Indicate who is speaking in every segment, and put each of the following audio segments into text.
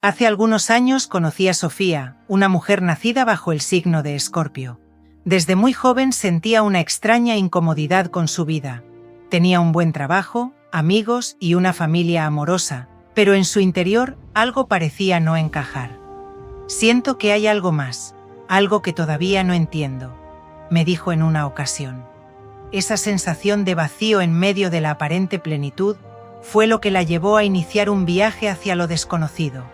Speaker 1: Hace algunos años conocí a Sofía, una mujer nacida bajo el signo de Escorpio. Desde muy joven sentía una extraña incomodidad con su vida. Tenía un buen trabajo, amigos y una familia amorosa, pero en su interior algo parecía no encajar. «Siento que hay algo más, algo que todavía no entiendo», me dijo en una ocasión. Esa sensación de vacío en medio de la aparente plenitud fue lo que la llevó a iniciar un viaje hacia lo desconocido,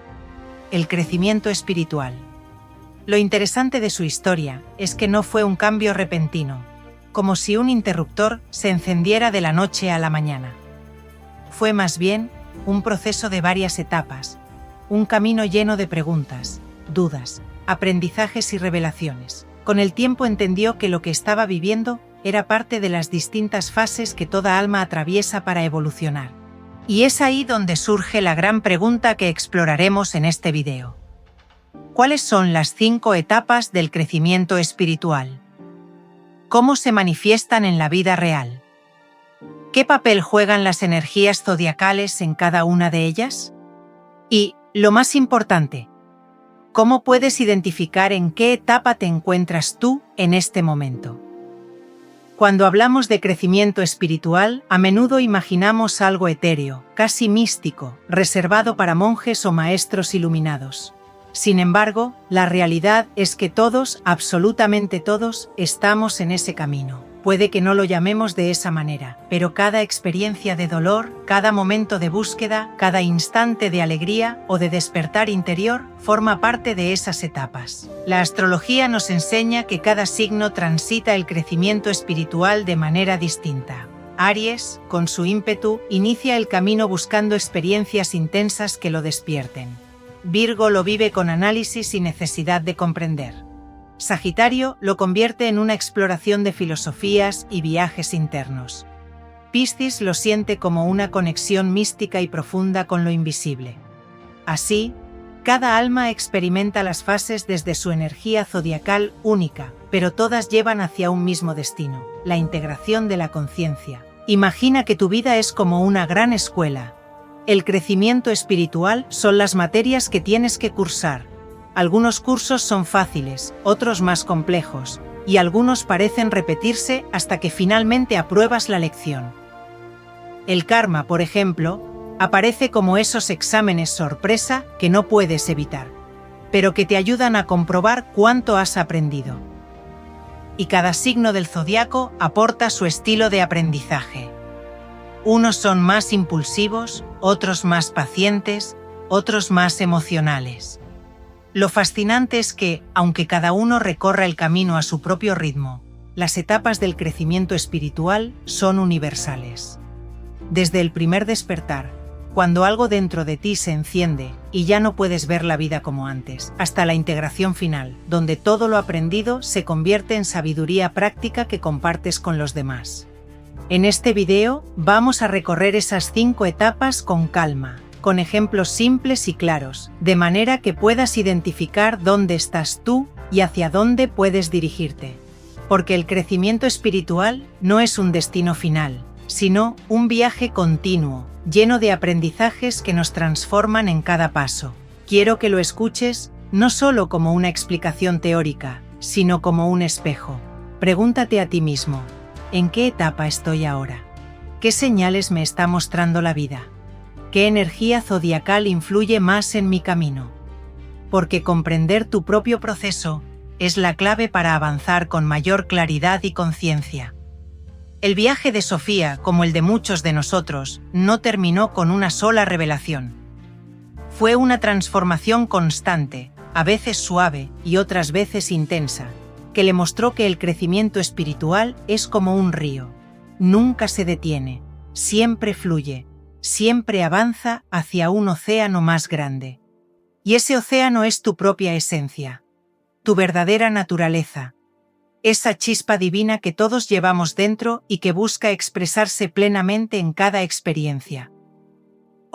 Speaker 1: el crecimiento espiritual. Lo interesante de su historia es que no fue un cambio repentino, como si un interruptor se encendiera de la noche a la mañana. Fue más bien un proceso de varias etapas, un camino lleno de preguntas, dudas, aprendizajes y revelaciones. Con el tiempo entendió que lo que estaba viviendo era parte de las distintas fases que toda alma atraviesa para evolucionar. Y es ahí donde surge la gran pregunta que exploraremos en este video. ¿Cuáles son las 5 etapas del crecimiento espiritual? ¿Cómo se manifiestan en la vida real? ¿Qué papel juegan las energías zodiacales en cada una de ellas? Y, lo más importante, ¿cómo puedes identificar en qué etapa te encuentras tú en este momento? Cuando hablamos de crecimiento espiritual, a menudo imaginamos algo etéreo, casi místico, reservado para monjes o maestros iluminados. Sin embargo, la realidad es que todos, absolutamente todos, estamos en ese camino. Puede que no lo llamemos de esa manera, pero cada experiencia de dolor, cada momento de búsqueda, cada instante de alegría o de despertar interior forma parte de esas etapas. La astrología nos enseña que cada signo transita el crecimiento espiritual de manera distinta. Aries, con su ímpetu, inicia el camino buscando experiencias intensas que lo despierten. Virgo lo vive con análisis y necesidad de comprender. Sagitario lo convierte en una exploración de filosofías y viajes internos. Piscis lo siente como una conexión mística y profunda con lo invisible. Así, cada alma experimenta las fases desde su energía zodiacal única, pero todas llevan hacia un mismo destino, la integración de la conciencia. Imagina que tu vida es como una gran escuela. El crecimiento espiritual son las materias que tienes que cursar. Algunos cursos son fáciles, otros más complejos, y algunos parecen repetirse hasta que finalmente apruebas la lección. El karma, por ejemplo, aparece como esos exámenes sorpresa que no puedes evitar, pero que te ayudan a comprobar cuánto has aprendido. Y cada signo del zodiaco aporta su estilo de aprendizaje. Unos son más impulsivos, otros más pacientes, otros más emocionales. Lo fascinante es que, aunque cada uno recorra el camino a su propio ritmo, las etapas del crecimiento espiritual son universales. Desde el primer despertar, cuando algo dentro de ti se enciende y ya no puedes ver la vida como antes, hasta la integración final, donde todo lo aprendido se convierte en sabiduría práctica que compartes con los demás. En este video vamos a recorrer esas 5 etapas con calma, con ejemplos simples y claros, de manera que puedas identificar dónde estás tú y hacia dónde puedes dirigirte. Porque el crecimiento espiritual no es un destino final, sino un viaje continuo, lleno de aprendizajes que nos transforman en cada paso. Quiero que lo escuches no solo como una explicación teórica, sino como un espejo. Pregúntate a ti mismo, ¿en qué etapa estoy ahora? ¿Qué señales me está mostrando la vida? ¿Qué energía zodiacal influye más en mi camino? Porque comprender tu propio proceso es la clave para avanzar con mayor claridad y conciencia. El viaje de Sofía, como el de muchos de nosotros, no terminó con una sola revelación. Fue una transformación constante, a veces suave y otras veces intensa, que le mostró que el crecimiento espiritual es como un río. Nunca se detiene, siempre fluye. Siempre avanza hacia un océano más grande. Y ese océano es tu propia esencia, tu verdadera naturaleza, esa chispa divina que todos llevamos dentro y que busca expresarse plenamente en cada experiencia.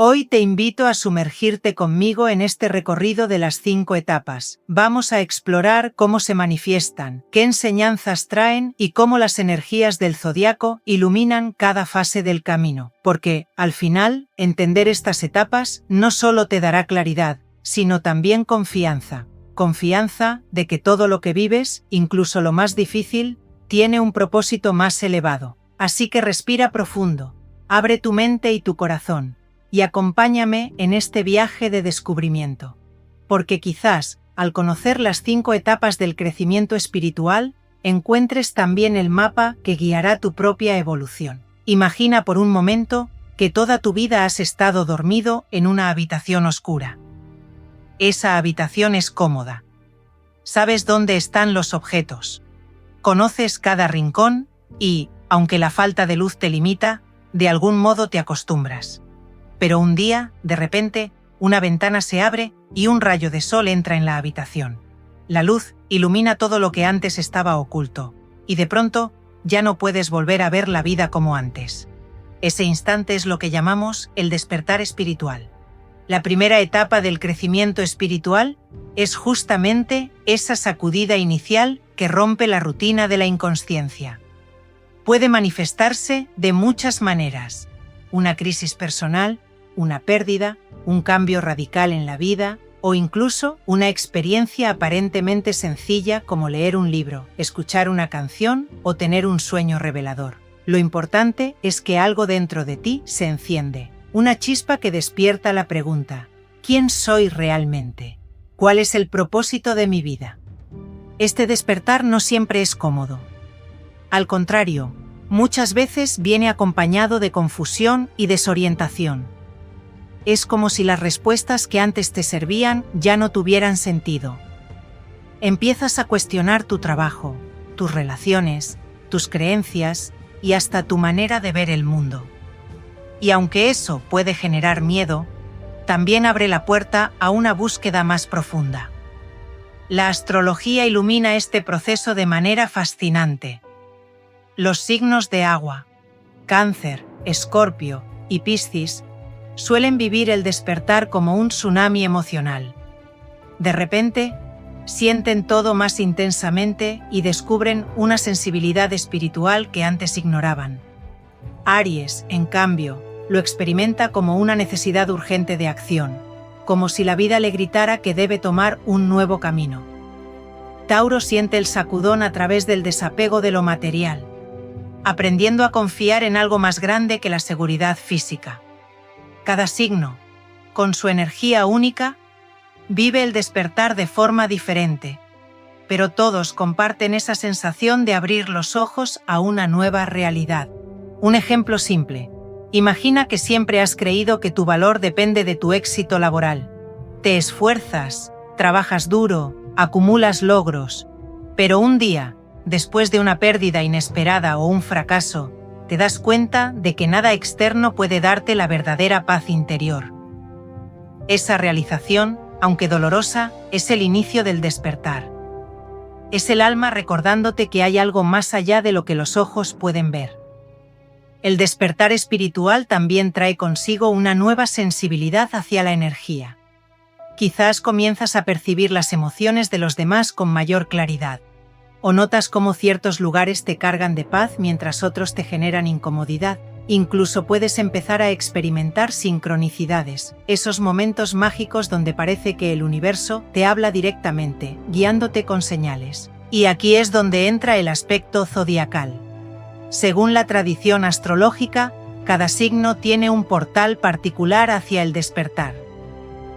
Speaker 1: Hoy te invito a sumergirte conmigo en este recorrido de las 5 etapas. Vamos a explorar cómo se manifiestan, qué enseñanzas traen y cómo las energías del zodiaco iluminan cada fase del camino. Porque, al final, entender estas etapas no solo te dará claridad, sino también confianza. Confianza de que todo lo que vives, incluso lo más difícil, tiene un propósito más elevado. Así que respira profundo, abre tu mente y tu corazón, y acompáñame en este viaje de descubrimiento. Porque quizás, al conocer las 5 etapas del crecimiento espiritual, encuentres también el mapa que guiará tu propia evolución. Imagina por un momento que toda tu vida has estado dormido en una habitación oscura. Esa habitación es cómoda. Sabes dónde están los objetos. Conoces cada rincón y, aunque la falta de luz te limita, de algún modo te acostumbras. Pero un día, de repente, una ventana se abre y un rayo de sol entra en la habitación. La luz ilumina todo lo que antes estaba oculto, y de pronto ya no puedes volver a ver la vida como antes. Ese instante es lo que llamamos el despertar espiritual. La primera etapa del crecimiento espiritual es justamente esa sacudida inicial que rompe la rutina de la inconsciencia. Puede manifestarse de muchas maneras: una crisis personal, una pérdida, un cambio radical en la vida, o incluso una experiencia aparentemente sencilla como leer un libro, escuchar una canción o tener un sueño revelador. Lo importante es que algo dentro de ti se enciende, una chispa que despierta la pregunta: ¿quién soy realmente? ¿Cuál es el propósito de mi vida? Este despertar no siempre es cómodo. Al contrario, muchas veces viene acompañado de confusión y desorientación. Es como si las respuestas que antes te servían ya no tuvieran sentido. Empiezas a cuestionar tu trabajo, tus relaciones, tus creencias y hasta tu manera de ver el mundo. Y aunque eso puede generar miedo, también abre la puerta a una búsqueda más profunda. La astrología ilumina este proceso de manera fascinante. Los signos de agua, Cáncer, Escorpio y Piscis, suelen vivir el despertar como un tsunami emocional. De repente, sienten todo más intensamente y descubren una sensibilidad espiritual que antes ignoraban. Aries, en cambio, lo experimenta como una necesidad urgente de acción, como si la vida le gritara que debe tomar un nuevo camino. Tauro siente el sacudón a través del desapego de lo material, aprendiendo a confiar en algo más grande que la seguridad física. Cada signo, con su energía única, vive el despertar de forma diferente, pero todos comparten esa sensación de abrir los ojos a una nueva realidad. Un ejemplo simple: imagina que siempre has creído que tu valor depende de tu éxito laboral. Te esfuerzas, trabajas duro, acumulas logros, pero un día, después de una pérdida inesperada o un fracaso, te das cuenta de que nada externo puede darte la verdadera paz interior. Esa realización, aunque dolorosa, es el inicio del despertar. Es el alma recordándote que hay algo más allá de lo que los ojos pueden ver. El despertar espiritual también trae consigo una nueva sensibilidad hacia la energía. Quizás comienzas a percibir las emociones de los demás con mayor claridad. O notas cómo ciertos lugares te cargan de paz mientras otros te generan incomodidad. Incluso puedes empezar a experimentar sincronicidades, esos momentos mágicos donde parece que el universo te habla directamente, guiándote con señales. Y aquí es donde entra el aspecto zodiacal. Según la tradición astrológica, cada signo tiene un portal particular hacia el despertar.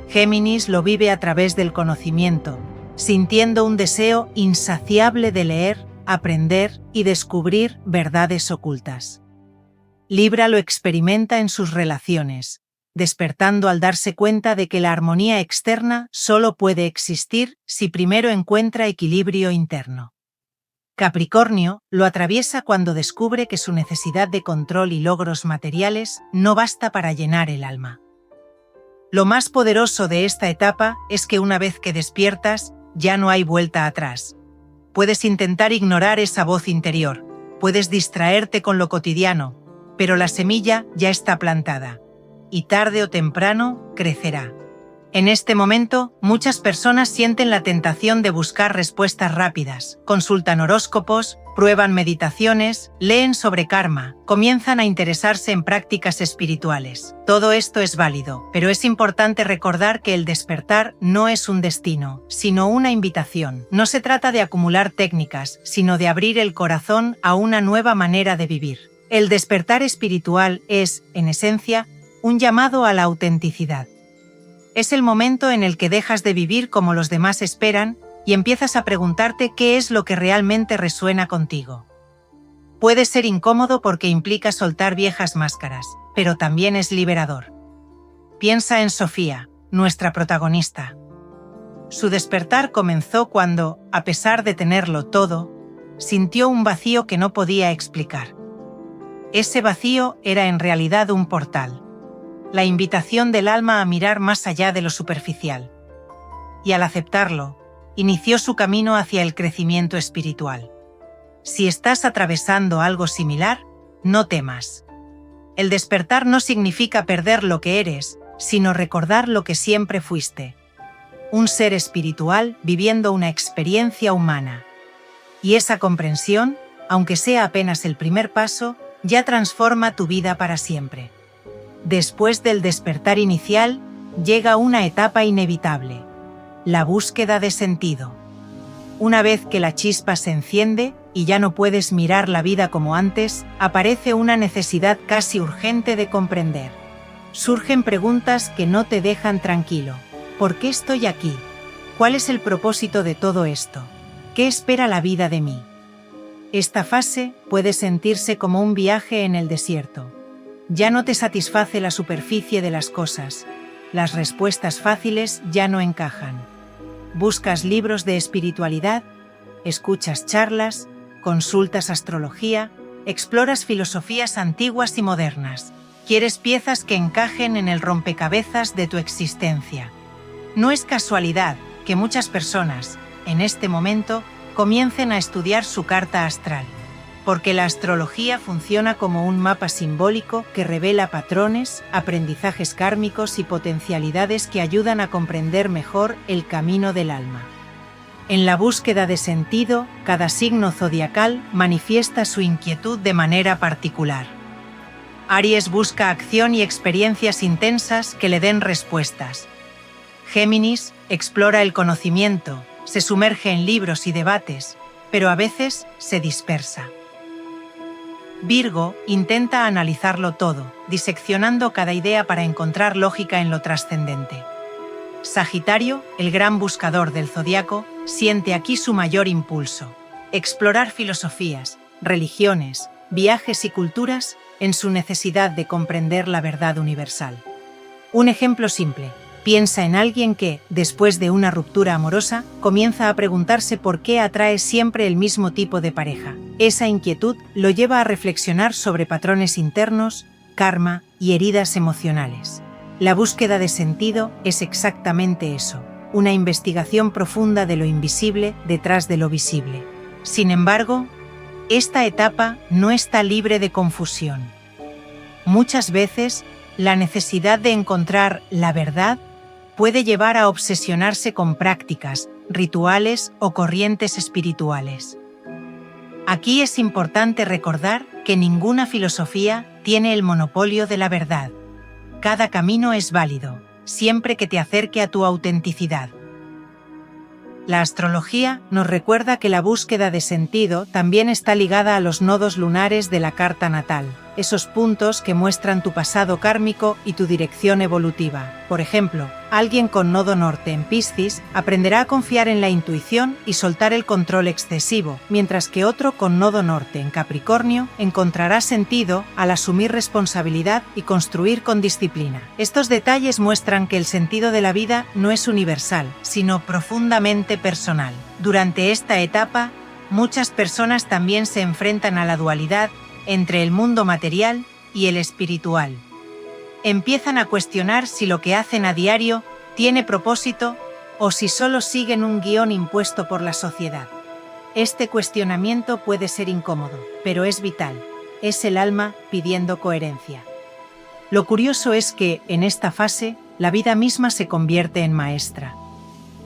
Speaker 1: Géminis lo vive a través del conocimiento, sintiendo un deseo insaciable de leer, aprender y descubrir verdades ocultas. Libra lo experimenta en sus relaciones, despertando al darse cuenta de que la armonía externa solo puede existir si primero encuentra equilibrio interno. Capricornio lo atraviesa cuando descubre que su necesidad de control y logros materiales no basta para llenar el alma. Lo más poderoso de esta etapa es que una vez que despiertas, ya no hay vuelta atrás. Puedes intentar ignorar esa voz interior, puedes distraerte con lo cotidiano, pero la semilla ya está plantada, y tarde o temprano crecerá. En este momento, muchas personas sienten la tentación de buscar respuestas rápidas, consultan horóscopos, prueban meditaciones, leen sobre karma, comienzan a interesarse en prácticas espirituales. Todo esto es válido, pero es importante recordar que el despertar no es un destino, sino una invitación. No se trata de acumular técnicas, sino de abrir el corazón a una nueva manera de vivir. El despertar espiritual es, en esencia, un llamado a la autenticidad. Es el momento en el que dejas de vivir como los demás esperan y empiezas a preguntarte qué es lo que realmente resuena contigo. Puede ser incómodo porque implica soltar viejas máscaras, pero también es liberador. Piensa en Sofía, nuestra protagonista. Su despertar comenzó cuando, a pesar de tenerlo todo, sintió un vacío que no podía explicar. Ese vacío era en realidad un portal. La invitación del alma a mirar más allá de lo superficial. Y al aceptarlo, inició su camino hacia el crecimiento espiritual. Si estás atravesando algo similar, no temas. El despertar no significa perder lo que eres, sino recordar lo que siempre fuiste. Un ser espiritual viviendo una experiencia humana. Y esa comprensión, aunque sea apenas el primer paso, ya transforma tu vida para siempre. Después del despertar inicial, llega una etapa inevitable: la búsqueda de sentido. Una vez que la chispa se enciende y ya no puedes mirar la vida como antes, aparece una necesidad casi urgente de comprender. Surgen preguntas que no te dejan tranquilo. ¿Por qué estoy aquí? ¿Cuál es el propósito de todo esto? ¿Qué espera la vida de mí? Esta fase puede sentirse como un viaje en el desierto. Ya no te satisface la superficie de las cosas. Las respuestas fáciles ya no encajan. Buscas libros de espiritualidad, escuchas charlas, consultas astrología, exploras filosofías antiguas y modernas. Quieres piezas que encajen en el rompecabezas de tu existencia. No es casualidad que muchas personas, en este momento, comiencen a estudiar su carta astral. Porque la astrología funciona como un mapa simbólico que revela patrones, aprendizajes kármicos y potencialidades que ayudan a comprender mejor el camino del alma. En la búsqueda de sentido, cada signo zodiacal manifiesta su inquietud de manera particular. Aries busca acción y experiencias intensas que le den respuestas. Géminis explora el conocimiento, se sumerge en libros y debates, pero a veces se dispersa. Virgo intenta analizarlo todo, diseccionando cada idea para encontrar lógica en lo trascendente. Sagitario, el gran buscador del zodiaco, siente aquí su mayor impulso: explorar filosofías, religiones, viajes y culturas en su necesidad de comprender la verdad universal. Un ejemplo simple: piensa en alguien que, después de una ruptura amorosa, comienza a preguntarse por qué atrae siempre el mismo tipo de pareja. Esa inquietud lo lleva a reflexionar sobre patrones internos, karma y heridas emocionales. La búsqueda de sentido es exactamente eso: una investigación profunda de lo invisible detrás de lo visible. Sin embargo, esta etapa no está libre de confusión. Muchas veces, la necesidad de encontrar la verdad puede llevar a obsesionarse con prácticas, rituales o corrientes espirituales. Aquí es importante recordar que ninguna filosofía tiene el monopolio de la verdad. Cada camino es válido, siempre que te acerque a tu autenticidad. La astrología nos recuerda que la búsqueda de sentido también está ligada a los nodos lunares de la carta natal, esos puntos que muestran tu pasado kármico y tu dirección evolutiva. Por ejemplo, alguien con nodo norte en Piscis aprenderá a confiar en la intuición y soltar el control excesivo, mientras que otro con nodo norte en Capricornio encontrará sentido al asumir responsabilidad y construir con disciplina. Estos detalles muestran que el sentido de la vida no es universal, sino profundamente personal. Durante esta etapa, muchas personas también se enfrentan a la dualidad entre el mundo material y el espiritual. Empiezan a cuestionar si lo que hacen a diario tiene propósito o si solo siguen un guión impuesto por la sociedad. Este cuestionamiento puede ser incómodo, pero es vital. Es el alma pidiendo coherencia. Lo curioso es que, en esta fase, la vida misma se convierte en maestra.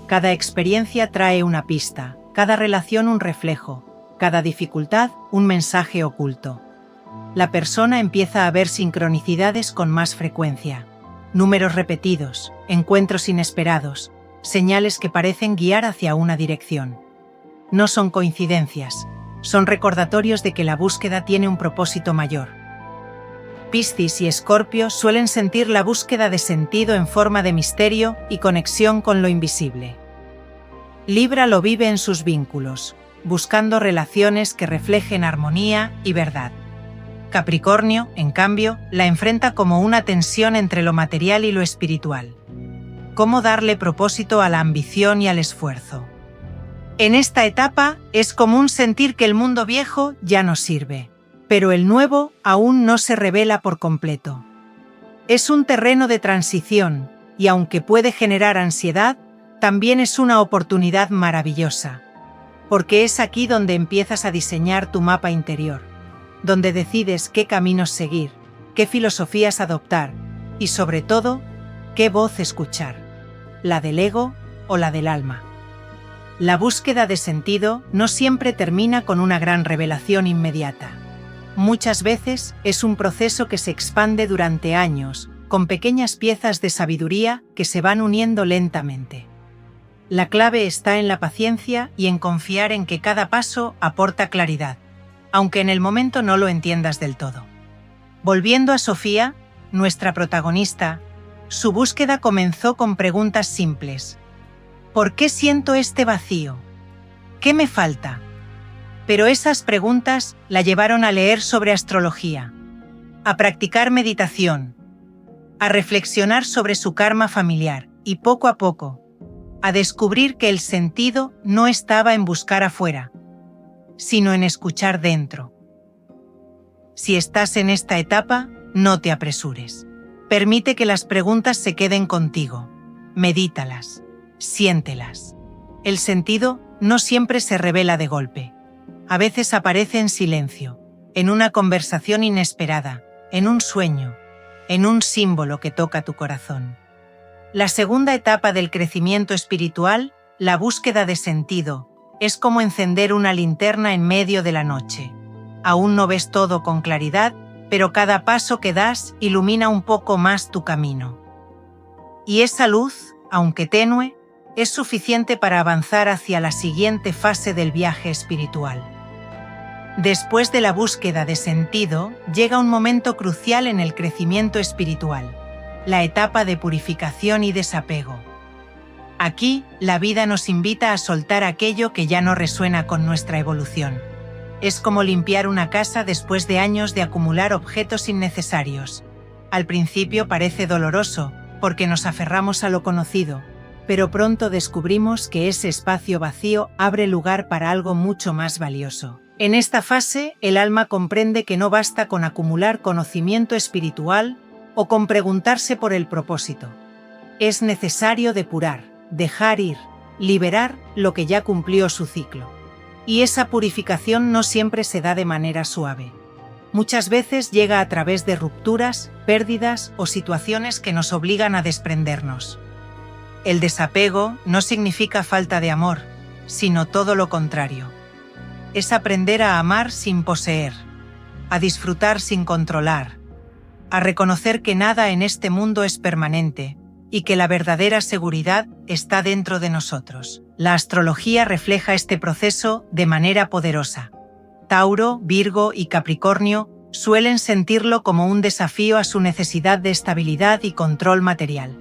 Speaker 1: Cada experiencia trae una pista, cada relación un reflejo, cada dificultad un mensaje oculto. La persona empieza a ver sincronicidades con más frecuencia, números repetidos, encuentros inesperados, señales que parecen guiar hacia una dirección. No son coincidencias, son recordatorios de que la búsqueda tiene un propósito mayor. Piscis y Escorpio suelen sentir la búsqueda de sentido en forma de misterio y conexión con lo invisible. Libra lo vive en sus vínculos, buscando relaciones que reflejen armonía y verdad. Capricornio, en cambio, la enfrenta como una tensión entre lo material y lo espiritual. ¿Cómo darle propósito a la ambición y al esfuerzo? En esta etapa es común sentir que el mundo viejo ya no sirve, pero el nuevo aún no se revela por completo. Es un terreno de transición y aunque puede generar ansiedad, también es una oportunidad maravillosa, porque es aquí donde empiezas a diseñar tu mapa interior, donde decides qué caminos seguir, qué filosofías adoptar y sobre todo, qué voz escuchar, la del ego o la del alma. La búsqueda de sentido no siempre termina con una gran revelación inmediata. Muchas veces es un proceso que se expande durante años, con pequeñas piezas de sabiduría que se van uniendo lentamente. La clave está en la paciencia y en confiar en que cada paso aporta claridad, aunque en el momento no lo entiendas del todo. Volviendo a Sofía, nuestra protagonista, su búsqueda comenzó con preguntas simples. ¿Por qué siento este vacío? ¿Qué me falta? Pero esas preguntas la llevaron a leer sobre astrología, a practicar meditación, a reflexionar sobre su karma familiar y poco a poco, a descubrir que el sentido no estaba en buscar afuera, sino en escuchar dentro. Si estás en esta etapa, no te apresures. Permite que las preguntas se queden contigo. Medítalas, siéntelas. El sentido no siempre se revela de golpe. A veces aparece en silencio, en una conversación inesperada, en un sueño, en un símbolo que toca tu corazón. La segunda etapa del crecimiento espiritual, la búsqueda de sentido, es como encender una linterna en medio de la noche. Aún no ves todo con claridad, pero cada paso que das ilumina un poco más tu camino. Y esa luz, aunque tenue, es suficiente para avanzar hacia la siguiente fase del viaje espiritual. Después de la búsqueda de sentido, llega un momento crucial en el crecimiento espiritual, la etapa de purificación y desapego. Aquí, la vida nos invita a soltar aquello que ya no resuena con nuestra evolución. Es como limpiar una casa después de años de acumular objetos innecesarios. Al principio parece doloroso, porque nos aferramos a lo conocido, pero pronto descubrimos que ese espacio vacío abre lugar para algo mucho más valioso. En esta fase, el alma comprende que no basta con acumular conocimiento espiritual o con preguntarse por el propósito. Es necesario depurar, dejar ir, liberar lo que ya cumplió su ciclo. Y esa purificación no siempre se da de manera suave. Muchas veces llega a través de rupturas, pérdidas o situaciones que nos obligan a desprendernos. El desapego no significa falta de amor, sino todo lo contrario. Es aprender a amar sin poseer, a disfrutar sin controlar, a reconocer que nada en este mundo es permanente y que la verdadera seguridad está dentro de nosotros. La astrología refleja este proceso de manera poderosa. Tauro, Virgo y Capricornio suelen sentirlo como un desafío a su necesidad de estabilidad y control material.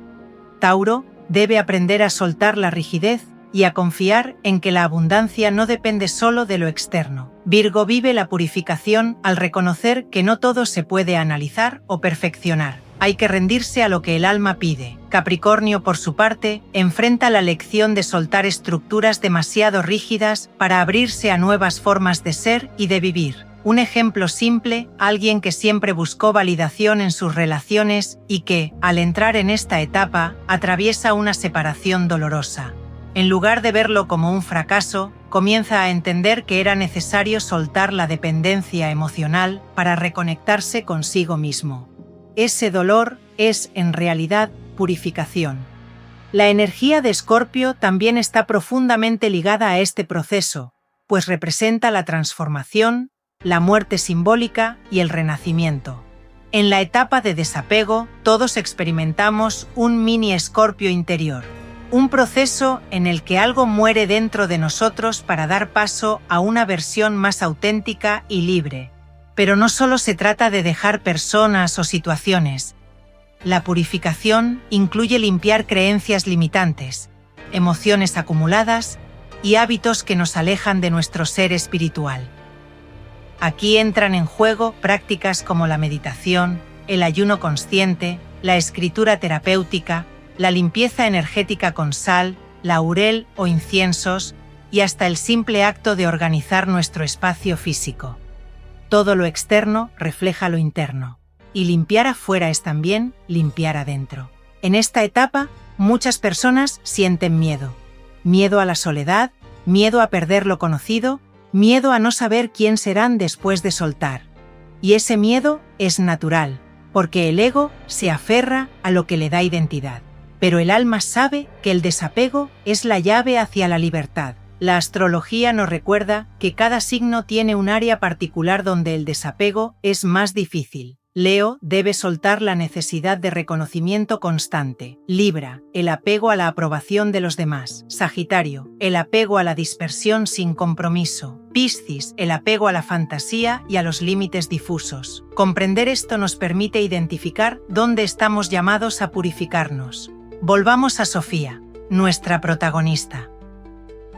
Speaker 1: Tauro debe aprender a soltar la rigidez y a confiar en que la abundancia no depende solo de lo externo. Virgo vive la purificación al reconocer que no todo se puede analizar o perfeccionar. Hay que rendirse a lo que el alma pide. Capricornio, por su parte, enfrenta la lección de soltar estructuras demasiado rígidas para abrirse a nuevas formas de ser y de vivir. Un ejemplo simple, alguien que siempre buscó validación en sus relaciones y que, al entrar en esta etapa, atraviesa una separación dolorosa. En lugar de verlo como un fracaso, comienza a entender que era necesario soltar la dependencia emocional para reconectarse consigo mismo. Ese dolor es, en realidad, purificación. La energía de Escorpio también está profundamente ligada a este proceso, pues representa la transformación, la muerte simbólica y el renacimiento. En la etapa de desapego, todos experimentamos un mini Escorpio interior, un proceso en el que algo muere dentro de nosotros para dar paso a una versión más auténtica y libre. Pero no solo se trata de dejar personas o situaciones. La purificación incluye limpiar creencias limitantes, emociones acumuladas y hábitos que nos alejan de nuestro ser espiritual. Aquí entran en juego prácticas como la meditación, el ayuno consciente, la escritura terapéutica, la limpieza energética con sal, laurel o inciensos y hasta el simple acto de organizar nuestro espacio físico. Todo lo externo refleja lo interno, y limpiar afuera es también limpiar adentro. En esta etapa, muchas personas sienten miedo. Miedo a la soledad, miedo a perder lo conocido, miedo a no saber quién serán después de soltar. Y ese miedo es natural, porque el ego se aferra a lo que le da identidad. Pero el alma sabe que el desapego es la llave hacia la libertad. La astrología nos recuerda que cada signo tiene un área particular donde el desapego es más difícil. Leo debe soltar la necesidad de reconocimiento constante. Libra, el apego a la aprobación de los demás. Sagitario, el apego a la dispersión sin compromiso. Piscis, el apego a la fantasía y a los límites difusos. Comprender esto nos permite identificar dónde estamos llamados a purificarnos. Volvamos a Sofía, nuestra protagonista.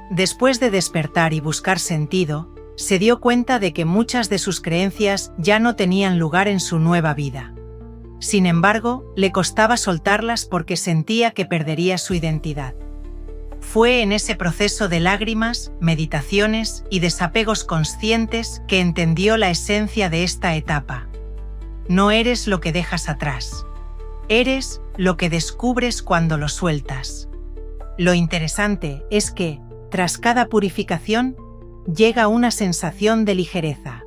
Speaker 1: Después de despertar y buscar sentido, se dio cuenta de que muchas de sus creencias ya no tenían lugar en su nueva vida. Sin embargo, le costaba soltarlas porque sentía que perdería su identidad. Fue en ese proceso de lágrimas, meditaciones y desapegos conscientes que entendió la esencia de esta etapa. No eres lo que dejas atrás. Eres lo que descubres cuando lo sueltas. Lo interesante es que, tras cada purificación, llega una sensación de ligereza.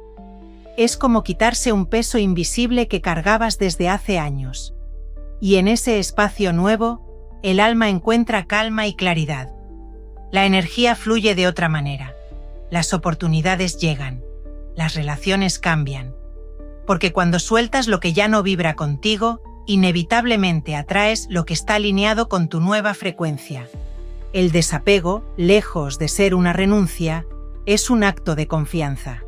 Speaker 1: Es como quitarse un peso invisible que cargabas desde hace años. Y en ese espacio nuevo, el alma encuentra calma y claridad. La energía fluye de otra manera. Las oportunidades llegan. Las relaciones cambian. Porque cuando sueltas lo que ya no vibra contigo, inevitablemente atraes lo que está alineado con tu nueva frecuencia. El desapego, lejos de ser una renuncia, es un acto de confianza.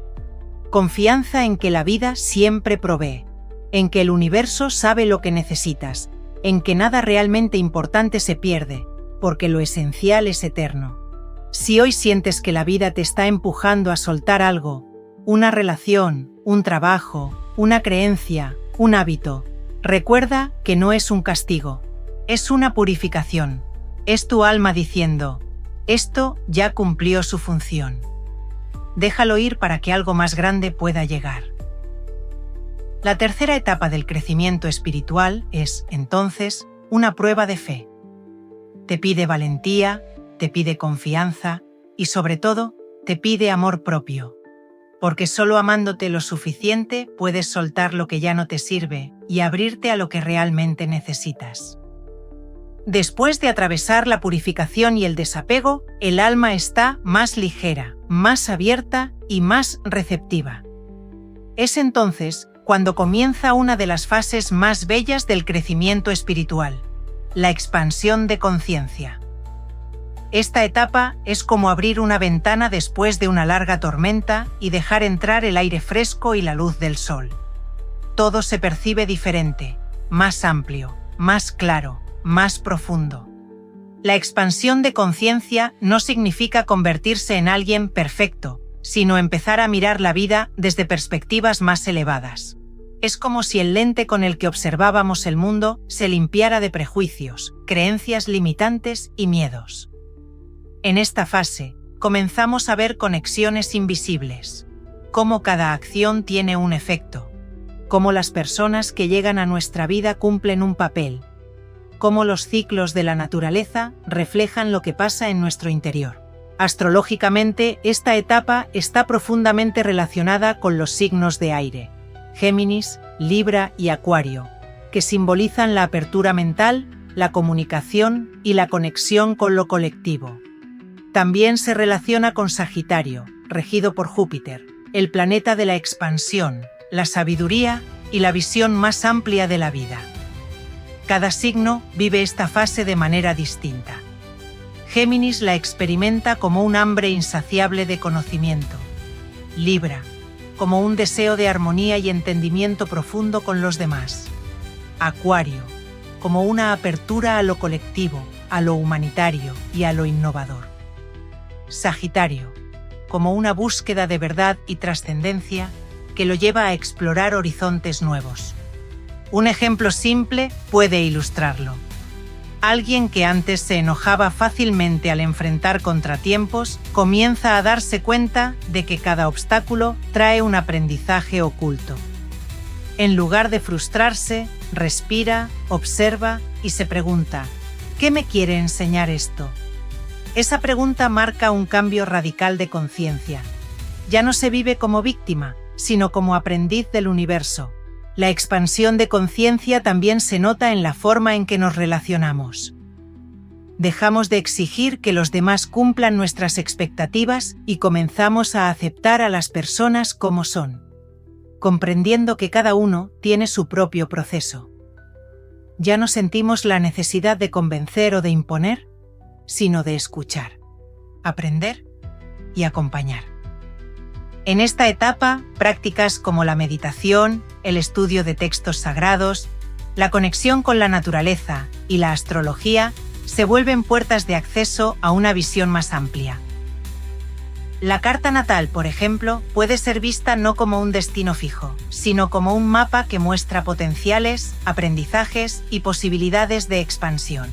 Speaker 1: Confianza en que la vida siempre provee, en que el universo sabe lo que necesitas, en que nada realmente importante se pierde, porque lo esencial es eterno. Si hoy sientes que la vida te está empujando a soltar algo, una relación, un trabajo, una creencia, un hábito, recuerda que no es un castigo, es una purificación. Es tu alma diciendo, esto ya cumplió su función. Déjalo ir para que algo más grande pueda llegar. La tercera etapa del crecimiento espiritual es, entonces, una prueba de fe. Te pide valentía, te pide confianza y, sobre todo, te pide amor propio. Porque solo amándote lo suficiente puedes soltar lo que ya no te sirve y abrirte a lo que realmente necesitas. Después de atravesar la purificación y el desapego, el alma está más ligera, más abierta y más receptiva. Es entonces cuando comienza una de las fases más bellas del crecimiento espiritual, la expansión de conciencia. Esta etapa es como abrir una ventana después de una larga tormenta y dejar entrar el aire fresco y la luz del sol. Todo se percibe diferente, más amplio, más claro, más profundo. La expansión de conciencia no significa convertirse en alguien perfecto, sino empezar a mirar la vida desde perspectivas más elevadas. Es como si el lente con el que observábamos el mundo se limpiara de prejuicios, creencias limitantes y miedos. En esta fase, comenzamos a ver conexiones invisibles, cómo cada acción tiene un efecto, cómo las personas que llegan a nuestra vida cumplen un papel, cómo los ciclos de la naturaleza reflejan lo que pasa en nuestro interior. Astrológicamente, esta etapa está profundamente relacionada con los signos de aire, Géminis, Libra y Acuario, que simbolizan la apertura mental, la comunicación y la conexión con lo colectivo. También se relaciona con Sagitario, regido por Júpiter, el planeta de la expansión, la sabiduría y la visión más amplia de la vida. Cada signo vive esta fase de manera distinta. Géminis la experimenta como un hambre insaciable de conocimiento. Libra, como un deseo de armonía y entendimiento profundo con los demás. Acuario, como una apertura a lo colectivo, a lo humanitario y a lo innovador. Sagitario, como una búsqueda de verdad y trascendencia que lo lleva a explorar horizontes nuevos. Un ejemplo simple puede ilustrarlo. Alguien que antes se enojaba fácilmente al enfrentar contratiempos, comienza a darse cuenta de que cada obstáculo trae un aprendizaje oculto. En lugar de frustrarse, respira, observa y se pregunta, ¿qué me quiere enseñar esto? Esa pregunta marca un cambio radical de conciencia. Ya no se vive como víctima, sino como aprendiz del universo. La expansión de conciencia también se nota en la forma en que nos relacionamos. Dejamos de exigir que los demás cumplan nuestras expectativas y comenzamos a aceptar a las personas como son, comprendiendo que cada uno tiene su propio proceso. Ya no sentimos la necesidad de convencer o de imponer, sino de escuchar, aprender y acompañar. En esta etapa, prácticas como la meditación, el estudio de textos sagrados, la conexión con la naturaleza y la astrología se vuelven puertas de acceso a una visión más amplia. La carta natal, por ejemplo, puede ser vista no como un destino fijo, sino como un mapa que muestra potenciales, aprendizajes y posibilidades de expansión.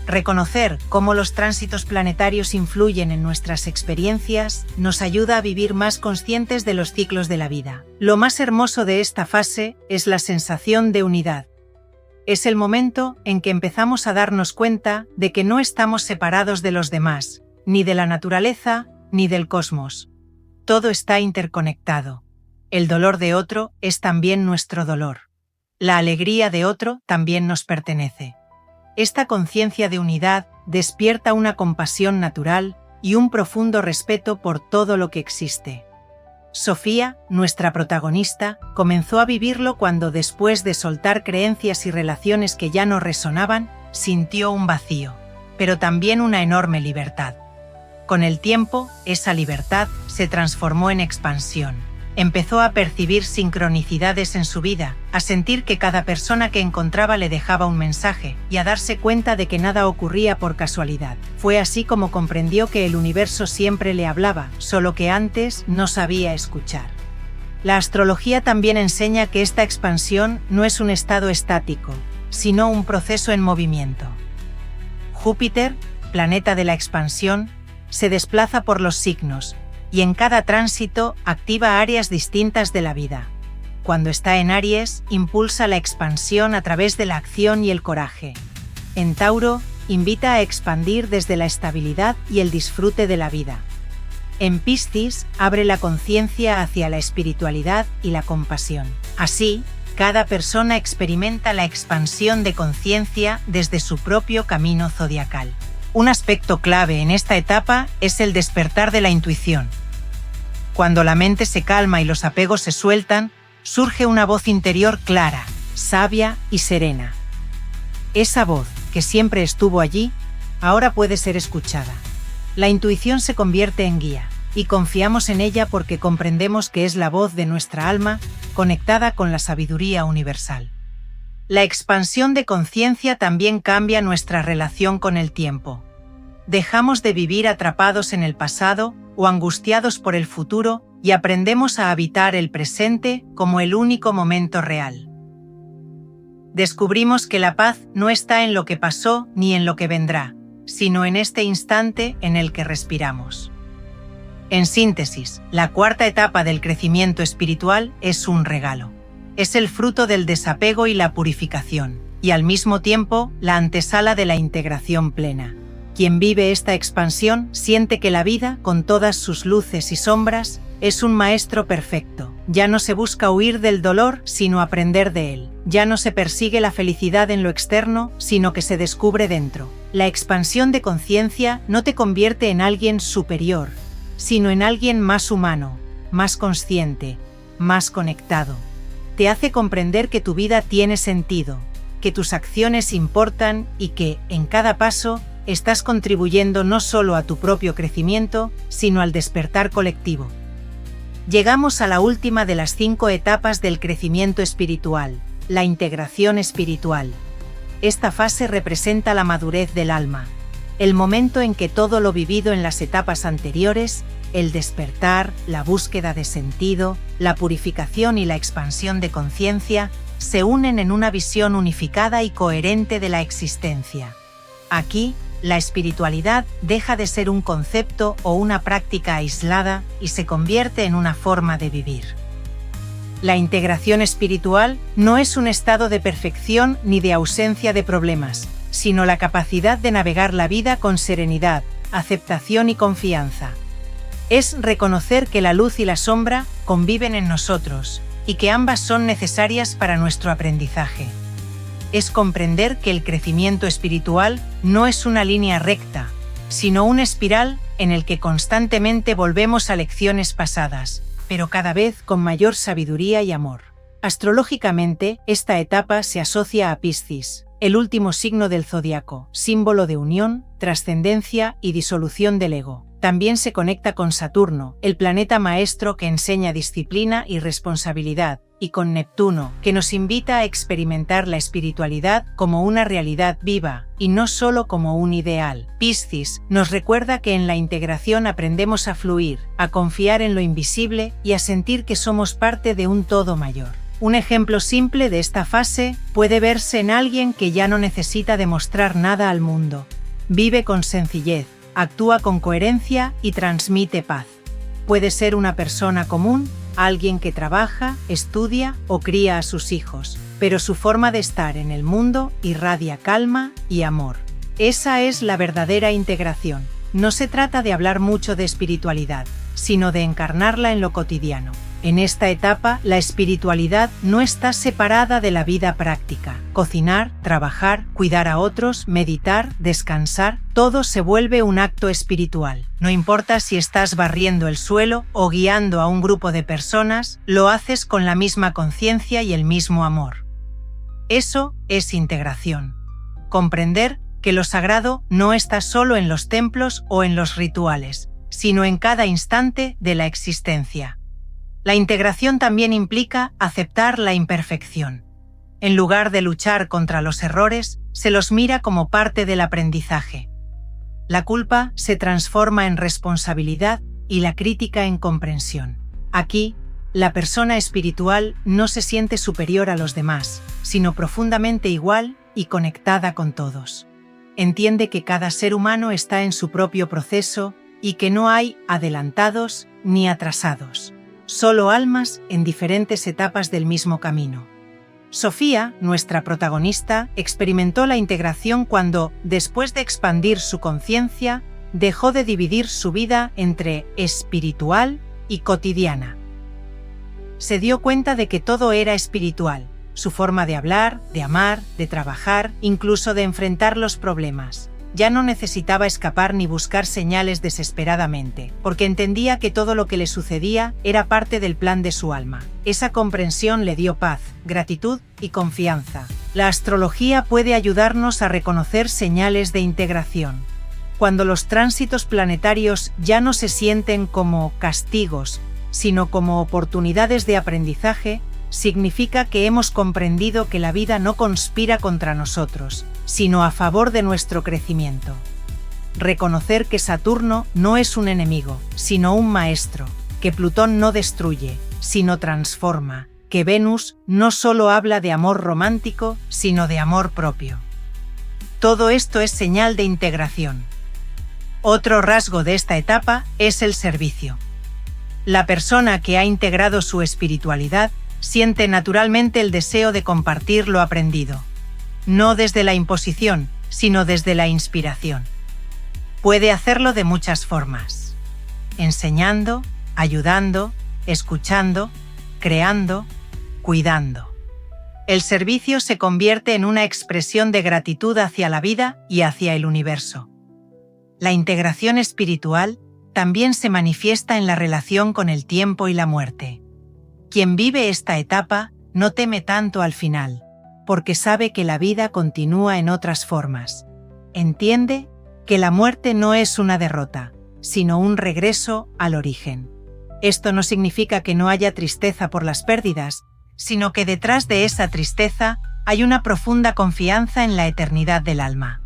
Speaker 1: Reconocer cómo los tránsitos planetarios influyen en nuestras experiencias nos ayuda a vivir más conscientes de los ciclos de la vida. Lo más hermoso de esta fase es la sensación de unidad. Es el momento en que empezamos a darnos cuenta de que no estamos separados de los demás, ni de la naturaleza, ni del cosmos. Todo está interconectado. El dolor de otro es también nuestro dolor. La alegría de otro también nos pertenece. Esta conciencia de unidad despierta una compasión natural y un profundo respeto por todo lo que existe. Sofía, nuestra protagonista, comenzó a vivirlo cuando, después de soltar creencias y relaciones que ya no resonaban, sintió un vacío, pero también una enorme libertad. Con el tiempo, esa libertad se transformó en expansión. Empezó a percibir sincronicidades en su vida, a sentir que cada persona que encontraba le dejaba un mensaje y a darse cuenta de que nada ocurría por casualidad. Fue así como comprendió que el universo siempre le hablaba, solo que antes no sabía escuchar. La astrología también enseña que esta expansión no es un estado estático, sino un proceso en movimiento. Júpiter, planeta de la expansión, se desplaza por los signos, y en cada tránsito activa áreas distintas de la vida. Cuando está en Aries, impulsa la expansión a través de la acción y el coraje. En Tauro, invita a expandir desde la estabilidad y el disfrute de la vida. En Piscis, abre la conciencia hacia la espiritualidad y la compasión. Así, cada persona experimenta la expansión de conciencia desde su propio camino zodiacal. Un aspecto clave en esta etapa es el despertar de la intuición. Cuando la mente se calma y los apegos se sueltan, surge una voz interior clara, sabia y serena. Esa voz, que siempre estuvo allí, ahora puede ser escuchada. La intuición se convierte en guía, y confiamos en ella porque comprendemos que es la voz de nuestra alma conectada con la sabiduría universal. La expansión de conciencia también cambia nuestra relación con el tiempo. Dejamos de vivir atrapados en el pasado o angustiados por el futuro y aprendemos a habitar el presente como el único momento real. Descubrimos que la paz no está en lo que pasó ni en lo que vendrá, sino en este instante en el que respiramos. En síntesis, la cuarta etapa del crecimiento espiritual es un regalo. Es el fruto del desapego y la purificación, y al mismo tiempo la antesala de la integración plena. Quien vive esta expansión siente que la vida, con todas sus luces y sombras, es un maestro perfecto. Ya no se busca huir del dolor, sino aprender de él. Ya no se persigue la felicidad en lo externo, sino que se descubre dentro. La expansión de conciencia no te convierte en alguien superior, sino en alguien más humano, más consciente, más conectado. Te hace comprender que tu vida tiene sentido, que tus acciones importan y que, en cada paso, estás contribuyendo no solo a tu propio crecimiento, sino al despertar colectivo. Llegamos a la última de las 5 etapas del crecimiento espiritual, la integración espiritual. Esta fase representa la madurez del alma, el momento en que todo lo vivido en las etapas anteriores, el despertar, la búsqueda de sentido, la purificación y la expansión de conciencia, se unen en una visión unificada y coherente de la existencia. Aquí, la espiritualidad deja de ser un concepto o una práctica aislada y se convierte en una forma de vivir. La integración espiritual no es un estado de perfección ni de ausencia de problemas, sino la capacidad de navegar la vida con serenidad, aceptación y confianza. Es reconocer que la luz y la sombra conviven en nosotros y que ambas son necesarias para nuestro aprendizaje. Es comprender que el crecimiento espiritual no es una línea recta, sino una espiral en el que constantemente volvemos a lecciones pasadas, pero cada vez con mayor sabiduría y amor. Astrológicamente, esta etapa se asocia a Piscis, el último signo del zodiaco, símbolo de unión, trascendencia y disolución del ego. También se conecta con Saturno, el planeta maestro que enseña disciplina y responsabilidad, y con Neptuno, que nos invita a experimentar la espiritualidad como una realidad viva, y no solo como un ideal. Piscis nos recuerda que en la integración aprendemos a fluir, a confiar en lo invisible y a sentir que somos parte de un todo mayor. Un ejemplo simple de esta fase puede verse en alguien que ya no necesita demostrar nada al mundo. Vive con sencillez, actúa con coherencia y transmite paz. Puede ser una persona común, alguien que trabaja, estudia o cría a sus hijos, pero su forma de estar en el mundo irradia calma y amor. Esa es la verdadera integración. No se trata de hablar mucho de espiritualidad, sino de encarnarla en lo cotidiano. En esta etapa, la espiritualidad no está separada de la vida práctica. Cocinar, trabajar, cuidar a otros, meditar, descansar, todo se vuelve un acto espiritual. No importa si estás barriendo el suelo o guiando a un grupo de personas, lo haces con la misma conciencia y el mismo amor. Eso es integración. Comprender que lo sagrado no está solo en los templos o en los rituales, sino en cada instante de la existencia. La integración también implica aceptar la imperfección. En lugar de luchar contra los errores, se los mira como parte del aprendizaje. La culpa se transforma en responsabilidad y la crítica en comprensión. Aquí, la persona espiritual no se siente superior a los demás, sino profundamente igual y conectada con todos. Entiende que cada ser humano está en su propio proceso y que no hay adelantados ni atrasados. Solo almas en diferentes etapas del mismo camino. Sofía, nuestra protagonista, experimentó la integración cuando, después de expandir su conciencia, dejó de dividir su vida entre espiritual y cotidiana. Se dio cuenta de que todo era espiritual, su forma de hablar, de amar, de trabajar, incluso de enfrentar los problemas. Ya no necesitaba escapar ni buscar señales desesperadamente, porque entendía que todo lo que le sucedía era parte del plan de su alma. Esa comprensión le dio paz, gratitud y confianza. La astrología puede ayudarnos a reconocer señales de integración. Cuando los tránsitos planetarios ya no se sienten como castigos, sino como oportunidades de aprendizaje, significa que hemos comprendido que la vida no conspira contra nosotros, sino a favor de nuestro crecimiento. Reconocer que Saturno no es un enemigo, sino un maestro, que Plutón no destruye, sino transforma, que Venus no solo habla de amor romántico, sino de amor propio. Todo esto es señal de integración. Otro rasgo de esta etapa es el servicio. La persona que ha integrado su espiritualidad siente naturalmente el deseo de compartir lo aprendido. No desde la imposición, sino desde la inspiración. Puede hacerlo de muchas formas: enseñando, ayudando, escuchando, creando, cuidando. El servicio se convierte en una expresión de gratitud hacia la vida y hacia el universo. La integración espiritual también se manifiesta en la relación con el tiempo y la muerte. Quien vive esta etapa no teme tanto al final, porque sabe que la vida continúa en otras formas. Entiende que la muerte no es una derrota, sino un regreso al origen. Esto no significa que no haya tristeza por las pérdidas, sino que detrás de esa tristeza hay una profunda confianza en la eternidad del alma.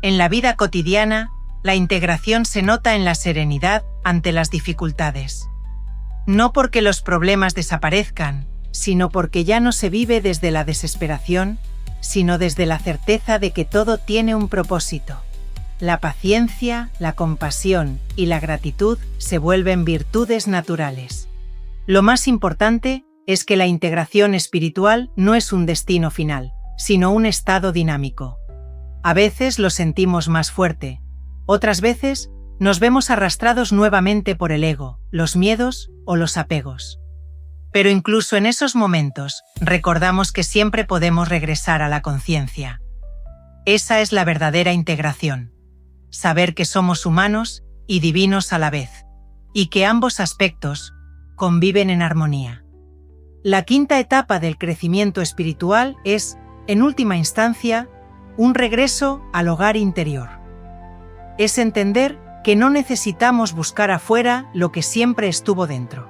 Speaker 1: En la vida cotidiana, la integración se nota en la serenidad ante las dificultades. No porque los problemas desaparezcan, sino porque ya no se vive desde la desesperación, sino desde la certeza de que todo tiene un propósito. La paciencia, la compasión y la gratitud se vuelven virtudes naturales. Lo más importante es que la integración espiritual no es un destino final, sino un estado dinámico. A veces lo sentimos más fuerte, otras veces nos vemos arrastrados nuevamente por el ego, los miedos o los apegos. Pero incluso en esos momentos, recordamos que siempre podemos regresar a la conciencia. Esa es la verdadera integración. Saber que somos humanos y divinos a la vez, y que ambos aspectos conviven en armonía. La quinta etapa del crecimiento espiritual es, en última instancia, un regreso al hogar interior. Es entender que no necesitamos buscar afuera lo que siempre estuvo dentro.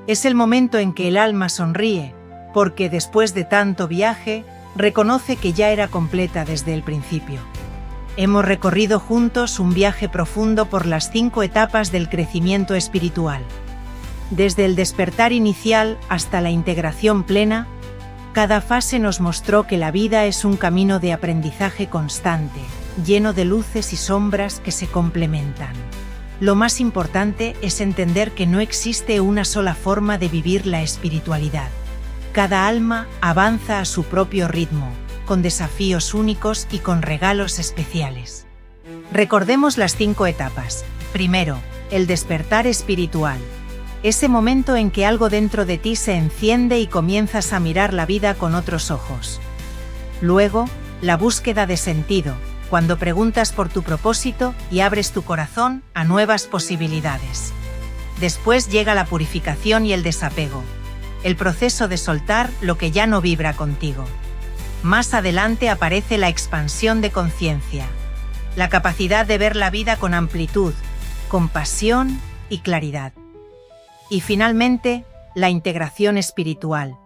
Speaker 1: Es el momento en que el alma sonríe, porque después de tanto viaje, reconoce que ya era completa desde el principio. Hemos recorrido juntos un viaje profundo por las 5 etapas del crecimiento espiritual. Desde el despertar inicial hasta la integración plena, cada fase nos mostró que la vida es un camino de aprendizaje constante, lleno de luces y sombras que se complementan. Lo más importante es entender que no existe una sola forma de vivir la espiritualidad. Cada alma avanza a su propio ritmo, con desafíos únicos y con regalos especiales. Recordemos las 5 etapas. Primero, el despertar espiritual. Ese momento en que algo dentro de ti se enciende y comienzas a mirar la vida con otros ojos. Luego, la búsqueda de sentido, cuando preguntas por tu propósito y abres tu corazón a nuevas posibilidades. Después llega la purificación y el desapego, el proceso de soltar lo que ya no vibra contigo. Más adelante aparece la expansión de conciencia, la capacidad de ver la vida con amplitud, compasión y claridad. Y finalmente, la integración espiritual,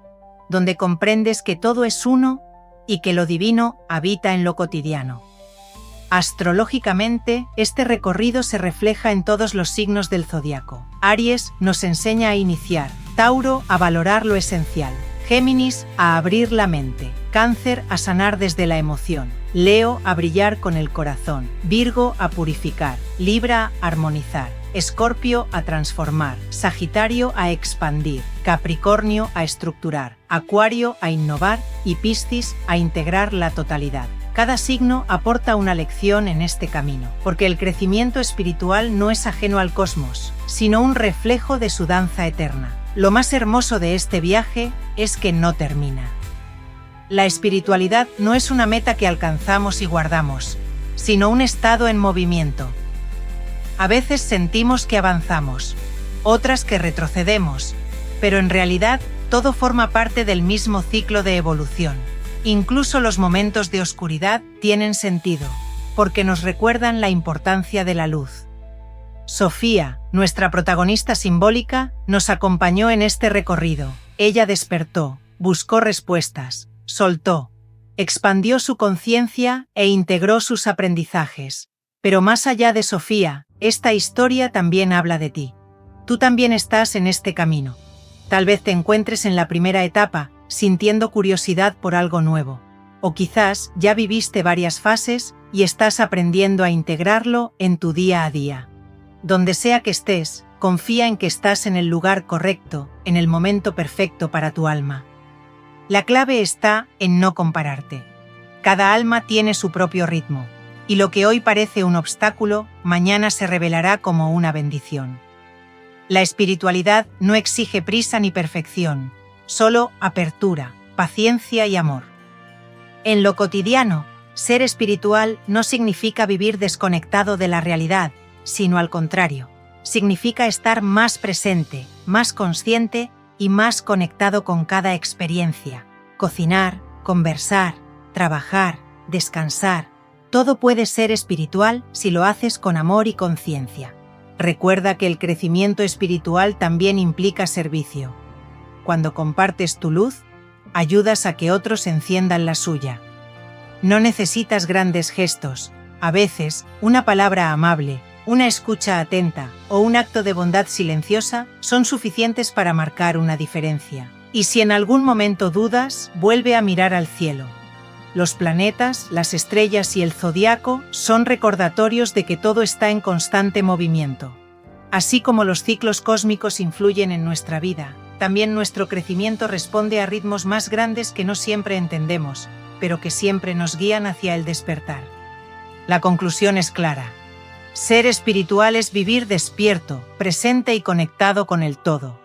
Speaker 1: donde comprendes que todo es uno y que lo divino habita en lo cotidiano. Astrológicamente, este recorrido se refleja en todos los signos del zodiaco. Aries nos enseña a iniciar, Tauro a valorar lo esencial, Géminis a abrir la mente, Cáncer a sanar desde la emoción, Leo a brillar con el corazón, Virgo a purificar, Libra a armonizar, Escorpio a transformar, Sagitario a expandir, Capricornio a estructurar, Acuario a innovar y Piscis a integrar la totalidad. Cada signo aporta una lección en este camino, porque el crecimiento espiritual no es ajeno al cosmos, sino un reflejo de su danza eterna. Lo más hermoso de este viaje es que no termina. La espiritualidad no es una meta que alcanzamos y guardamos, sino un estado en movimiento. A veces sentimos que avanzamos, otras que retrocedemos, pero en realidad todo forma parte del mismo ciclo de evolución. Incluso los momentos de oscuridad tienen sentido, porque nos recuerdan la importancia de la luz. Sofía, nuestra protagonista simbólica, nos acompañó en este recorrido. Ella despertó, buscó respuestas, soltó, expandió su conciencia e integró sus aprendizajes. Pero más allá de Sofía, esta historia también habla de ti. Tú también estás en este camino. Tal vez te encuentres en la primera etapa, sintiendo curiosidad por algo nuevo. O quizás ya viviste varias fases y estás aprendiendo a integrarlo en tu día a día. Donde sea que estés, confía en que estás en el lugar correcto, en el momento perfecto para tu alma. La clave está en no compararte. Cada alma tiene su propio ritmo, y lo que hoy parece un obstáculo, mañana se revelará como una bendición. La espiritualidad no exige prisa ni perfección, solo apertura, paciencia y amor. En lo cotidiano, ser espiritual no significa vivir desconectado de la realidad, sino al contrario, significa estar más presente, más consciente y más conectado con cada experiencia. Cocinar, conversar, trabajar, descansar, todo puede ser espiritual si lo haces con amor y conciencia. Recuerda que el crecimiento espiritual también implica servicio. Cuando compartes tu luz, ayudas a que otros enciendan la suya. No necesitas grandes gestos, a veces una palabra amable, una escucha atenta o un acto de bondad silenciosa son suficientes para marcar una diferencia. Y si en algún momento dudas, vuelve a mirar al cielo. Los planetas, las estrellas y el zodiaco son recordatorios de que todo está en constante movimiento. Así como los ciclos cósmicos influyen en nuestra vida, también nuestro crecimiento responde a ritmos más grandes que no siempre entendemos, pero que siempre nos guían hacia el despertar. La conclusión es clara. Ser espiritual es vivir despierto, presente y conectado con el todo.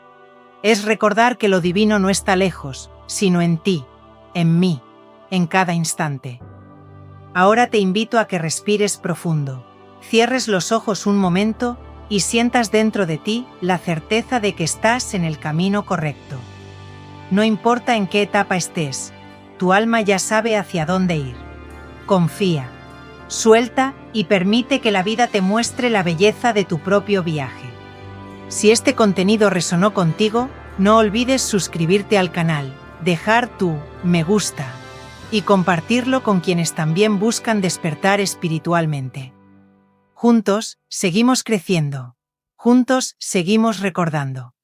Speaker 1: Es recordar que lo divino no está lejos, sino en ti, en mí, en cada instante. Ahora te invito a que respires profundo, cierres los ojos un momento y sientas dentro de ti la certeza de que estás en el camino correcto. No importa en qué etapa estés, tu alma ya sabe hacia dónde ir. Confía, suelta y permite que la vida te muestre la belleza de tu propio viaje. Si este contenido resonó contigo, no olvides suscribirte al canal, dejar tu me gusta y compartirlo con quienes también buscan despertar espiritualmente. Juntos, seguimos creciendo. Juntos, seguimos recordando.